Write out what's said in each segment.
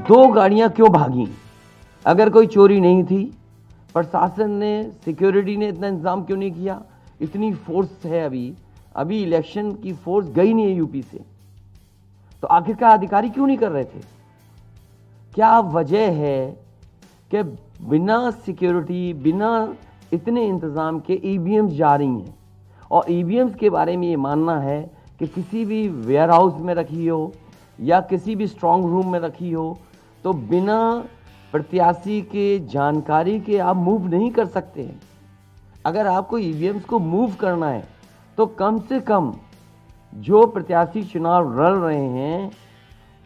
2 गाड़ियां क्यों भागी? अगर कोई चोरी नहीं थी, प्रशासन ने, सिक्योरिटी ने इतना इंतजाम क्यों नहीं किया? इतनी फोर्स है अभी इलेक्शन की फोर्स गई नहीं है यूपी से, तो आखिरकार अधिकारी क्यों नहीं कर रहे थे? क्या वजह है कि बिना सिक्योरिटी, बिना इतने इंतजाम के ईवीएम्स जा रही हैं? और ईवीएम्स के बारे में ये मानना है कि किसी भी वेयर हाउस में रखी हो या किसी भी स्ट्रांग रूम में रखी हो, तो बिना प्रत्याशी के जानकारी के आप मूव नहीं कर सकते हैं। अगर आपको ईवीएम्स को मूव करना है तो कम से कम जो प्रत्याशी चुनाव लड़ रहे हैं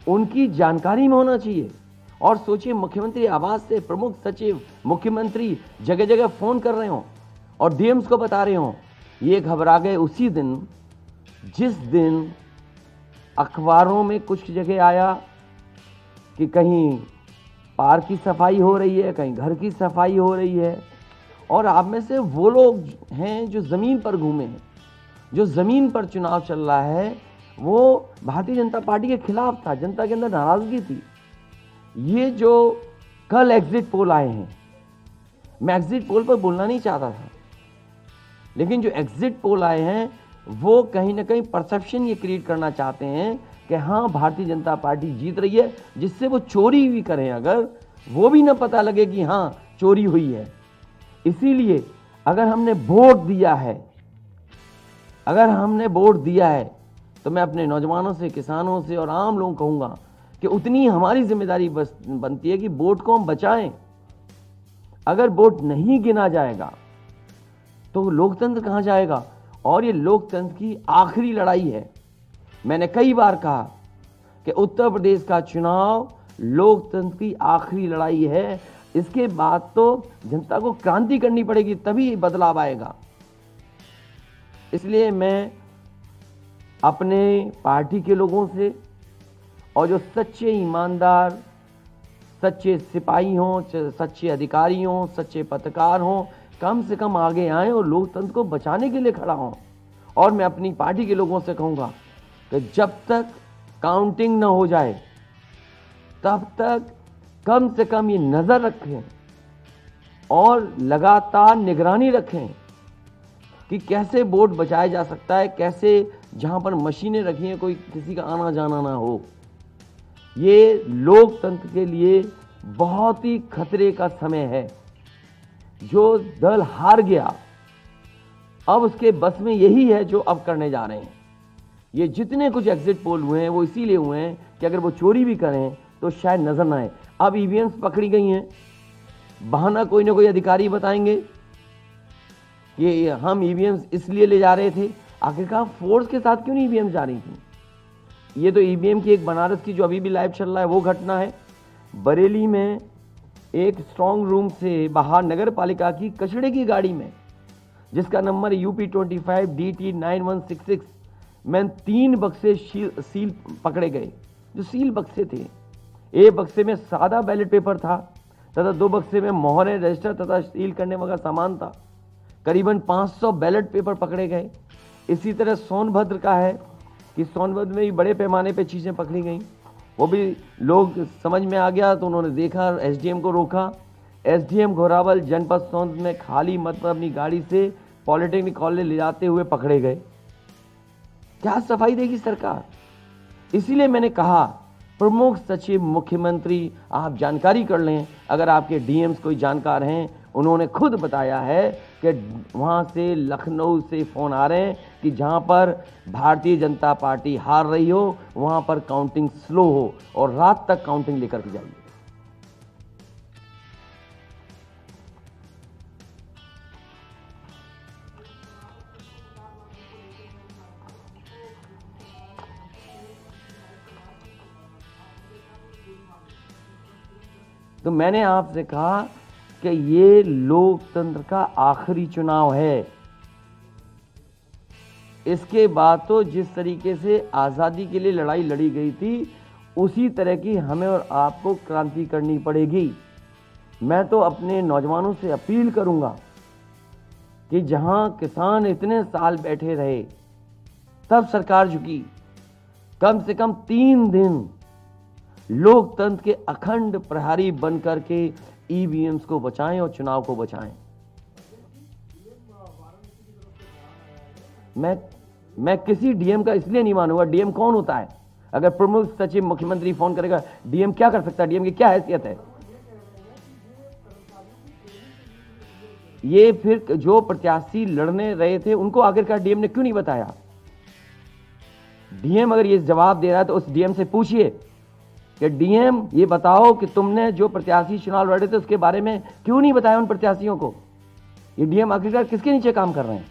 उनकी जानकारी में होना चाहिए। और सोचिए, मुख्यमंत्री आवास से प्रमुख सचिव, मुख्यमंत्री जगह जगह फोन कर रहे हो और डीएम्स को बता रहे हो। ये घबरा गए उसी दिन जिस दिन अखबारों में कुछ जगह आया कि कहीं पार्क की सफाई हो रही है, कहीं घर की सफाई हो रही है। और आप में से वो लोग हैं जो ज़मीन पर घूमे हैं, जो ज़मीन पर चुनाव चल रहा है, वो भारतीय जनता पार्टी के खिलाफ था, जनता के अंदर नाराज़गी थी। ये जो कल एग्जिट पोल आए हैं, मैं एग्जिट पोल पर बोलना नहीं चाहता था, लेकिन जो एग्जिट पोल आए हैं वो कहीं ना कहीं परसेप्शन ये क्रिएट करना चाहते हैं कि हाँ, भारतीय जनता पार्टी जीत रही है, जिससे वो चोरी भी करें अगर, वो भी ना पता लगे कि हाँ चोरी हुई है। इसीलिए अगर हमने वोट दिया है तो मैं अपने नौजवानों से, किसानों से और आम लोगों को कहूँगा कि उतनी हमारी जिम्मेदारी बनती है कि वोट को हम बचाएं। अगर वोट नहीं गिना जाएगा तो लोकतंत्र कहाँ जाएगा? और ये लोकतंत्र की आखिरी लड़ाई है। मैंने कई बार कहा कि उत्तर प्रदेश का चुनाव लोकतंत्र की आखिरी लड़ाई है। इसके बाद तो जनता को क्रांति करनी पड़ेगी, तभी बदलाव आएगा। इसलिए मैं अपने पार्टी के लोगों से और जो सच्चे ईमानदार, सच्चे सिपाही हों, सच्चे अधिकारी हों, सच्चे पत्रकार हों, कम से कम आगे आएं और लोकतंत्र को बचाने के लिए खड़ा हों। और मैं अपनी पार्टी के लोगों से कहूँगा कि जब तक काउंटिंग न हो जाए तब तक कम से कम ये नज़र रखें और लगातार निगरानी रखें कि कैसे वोट बचाया जा सकता है, कैसे जहाँ पर मशीनें रखी हैं कोई किसी का आना जाना ना हो। ये लोकतंत्र के लिए बहुत ही खतरे का समय है। जो दल हार गया, अब उसके बस में यही है जो अब करने जा रहे हैं। ये जितने कुछ एग्जिट पोल हुए हैं वो इसीलिए हुए हैं कि अगर वो चोरी भी करें तो शायद नजर ना आए। अब ईवीएम्स पकड़ी गई हैं, बहाना कोई ना कोई अधिकारी बताएंगे कि हम ईवीएम्स इसलिए ले जा रहे थे। आखिरकार फोर्स के साथ क्यों नहीं ईवीएम जा रही थी? ये तो ईवीएम की एक बनारस की जो अभी भी लाइव चल रहा है वो घटना है। बरेली में एक स्ट्रांग रूम से बाहर नगर पालिका की कचड़े की गाड़ी में, जिसका नंबर UP25 DT 9166 में 3 बक्से सील पकड़े गए। जो सील बक्से थे, एक बक्से में सादा बैलेट पेपर था तथा 2 बक्से में मोहरे, रजिस्टर तथा सील करने वाला सामान था। करीबन 500 बैलेट पेपर पकड़े गए। इसी तरह सोनभद्र का है कि सोनभद्र में भी बड़े पैमाने पर चीज़ें पकड़ी गई। वो भी लोग समझ में आ गया तो उन्होंने देखा, एसडीएम को रोका। एसडीएम घोरावल जनपद सोनभद्र में खाली मत पर अपनी गाड़ी से पॉलिटेक्निक कॉलेज ले जाते हुए पकड़े गए। क्या सफाई देगी सरकार? इसीलिए मैंने कहा, प्रमुख सचिव, मुख्यमंत्री, आप जानकारी कर लें। अगर आपके डीएम्स कोई जानकार हैं, उन्होंने खुद बताया है कि वहाँ से, लखनऊ से फ़ोन आ रहे हैं कि जहाँ पर भारतीय जनता पार्टी हार रही हो वहाँ पर काउंटिंग स्लो हो और रात तक काउंटिंग लेकर के जाइए। तो मैंने आपसे कहा कि ये लोकतंत्र का आखिरी चुनाव है। इसके बाद तो जिस तरीके से आज़ादी के लिए लड़ाई लड़ी गई थी, उसी तरह की हमें और आपको क्रांति करनी पड़ेगी। मैं तो अपने नौजवानों से अपील करूंगा कि जहां किसान इतने साल बैठे रहे, तब सरकार झुकी। कम से कम 3 दिन लोकतंत्र के अखंड प्रहरी बन करके ईवीएम्स को बचाएं और चुनाव को बचाएं। मैं किसी डीएम का इसलिए नहीं मानूंगा। डीएम कौन होता है? अगर प्रमुख सचिव मुख्यमंत्री फोन करेगा, डीएम क्या कर सकता है? डीएम की क्या हैसियत है? ये फिर जो प्रत्याशी लड़ने रहे थे उनको आखिरकार डीएम ने क्यों नहीं बताया? डीएम अगर ये जवाब दे रहा है तो उस डीएम से पूछिए कि डीएम ये बताओ कि तुमने जो प्रत्याशी चुनाव लड़े थे उसके बारे में क्यों नहीं बताया उन प्रत्याशियों को? ये डीएम आखिरकार किसके नीचे काम कर रहे हैं?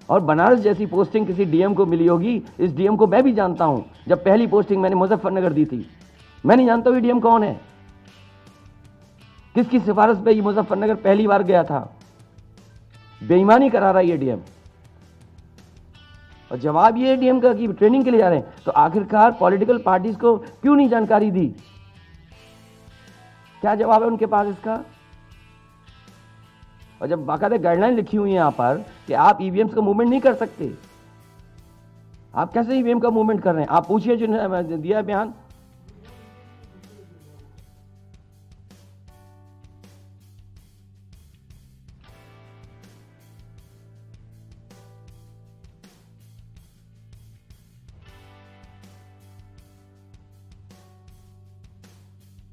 और बनारस जैसी पोस्टिंग किसी डीएम को मिली होगी, इस डीएम को मैं भी जानता हूं। जब पहली पोस्टिंग मैंने मुजफ्फरनगर दी थी, मैं नहीं जानता ये डीएम कौन है, किसकी सिफारिश पे ये मुजफ्फरनगर पहली बार गया था। बेईमानी करा रहा है ये डीएम। और जवाब ये है डीएम का कि ट्रेनिंग के लिए जा रहे हैं। तो आखिरकार पॉलिटिकल पार्टीज को क्यों नहीं जानकारी दी? क्या जवाब है उनके पास इसका? और जब बाकायदा गाइडलाइन लिखी हुई है यहां पर कि आप ईवीएम का मूवमेंट नहीं कर सकते, आप कैसे ईवीएम का मूवमेंट कर रहे हैं? आप पूछिए जो दिया बयान,